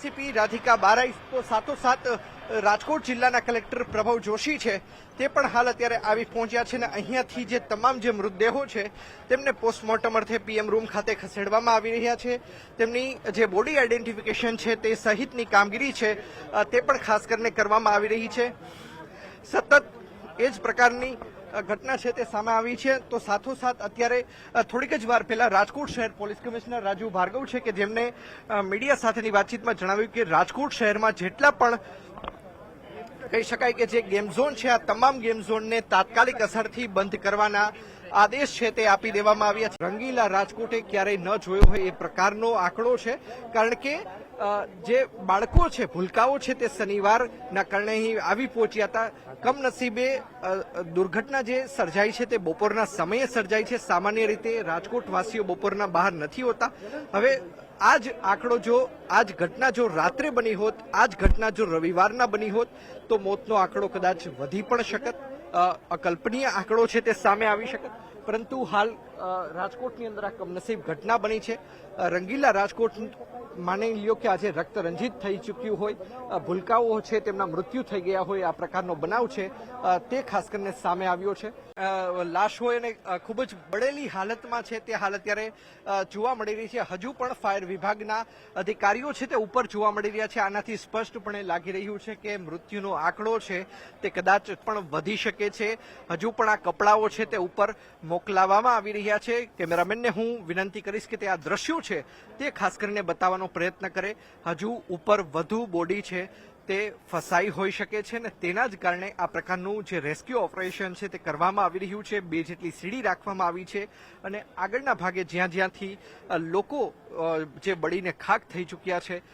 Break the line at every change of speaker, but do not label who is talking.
ACP Radhika बाराई तो साथोसाथ રાજકોટ જિલ્લાના collector Prabhav Joshi છે તે પણ હાલ અત્યારે આવી પહોંચ્યા છે અને અહીંયાથી જે તમામ જે મૃતદેહો છે તેમને પોસ્ટમોર્ટમ અર્થે પીએમ રૂમ ખાતે ખસેડવામાં આવી રહ્યા છે. તેમની જે બોડી આઈડેન્ટિફિકેશન છે તે સહિતની કામગીરી છે તે પણ ખાસ કરીને કરવામાં આવી રહી છે. સતત એ જ પ્રકારની ઘટના છે તે સામે આવી છે. તો સાથોસાથ અત્યારે થોડીક જ વાર પહેલા રાજકોટ શહેર પોલીસ કમિશનર રાજુ ભાર્ગવ છે કે જેમને મીડિયા સાથેની વાતચીતમાં જણાવ્યું કે રાજકોટ શહેરમાં જેટલા પણ કહી શકાય કે જે ગેમ ઝોન છે આ તમામ ગેમ ઝોનને તાત્કાલિક અસરથી બંધ કરવાના આદેશ છે તે આપી દેવામાં આવ્યા છે. રંગીલા રાજકોટે ક્યારેય ન જોયો હોય એ પ્રકારનો આંકડો છે, કારણ કે જે બાળકો છે, ભૂલકાઓ છે, તે શનિવારના કારણે અહીં આવી પહોંચ્યા હતા. કમનસીબે દુર્ઘટના જે સર્જાઈ છે તે બપોરના સમયે સર્જાઈ છે. સામાન્ય રીતે રાજકોટ વાસીઓ બપોરના બહાર નથી હોતા. હવે આ જ આંકડો જો આ જ ઘટના જો રાત્રે બની હોત, આ જ ઘટના જો રવિવારના બની હોત તો મોતનો આંકડો કદાચ વધી પણ શકત. અકલ્પનીય આંકડો છે તે સામે આવી શકત. પરંતુ હાલ રાજકોટની અંદર આ કમનસીબ ઘટના બની છે. રંગીલા રાજકોટ માની લ્યો કે આજે રક્ત રંજિત થઈ ચૂક્યું હોય, ભૂલકાઓ છે તેમના મૃત્યુ થઈ ગયા હોય, આ પ્રકારનો બનાવ છે તે ખાસ કરીને સામે આવ્યો છે. લાશ હોય અને ખૂબ જ બળેલી હાલતમાં છે તે હાલ અત્યારે જોવા મળી રહી છે. હજુ પણ ફાયર વિભાગના અધિકારીઓ છે તે ઉપર જોવા મળી રહ્યા છે. આનાથી સ્પષ્ટપણે લાગી રહ્યું છે કે મૃત્યુનો આંકડો છે તે કદાચ પણ વધી શકે છે. હજુ પણ આ કપડાઓ છે તે ઉપર મોકલાવવામાં આવી રહ્યા છે. કેમેરામેનને હું વિનંતી કરીશ કે તે આ દ્રશ્યો છે તે ખાસ કરીને બતાવવાનો પ્રયત્ન કરે. હજુ ઉપર વધુ બોડી છે તે ફસાઈ હોઈ શકે છે ને તેના જ કારણે આ પ્રકારનું જે રેસ્ક્યુ ઓપરેશન છે તે કરવામાં આવી રહ્યું છે. 2 જેટલી સીડી રાખવામાં આવી છે અને આગળના ભાગે જ્યાં જ્યાંથી લોકો જે બળીને ખાક થઈ ચૂક્યા છે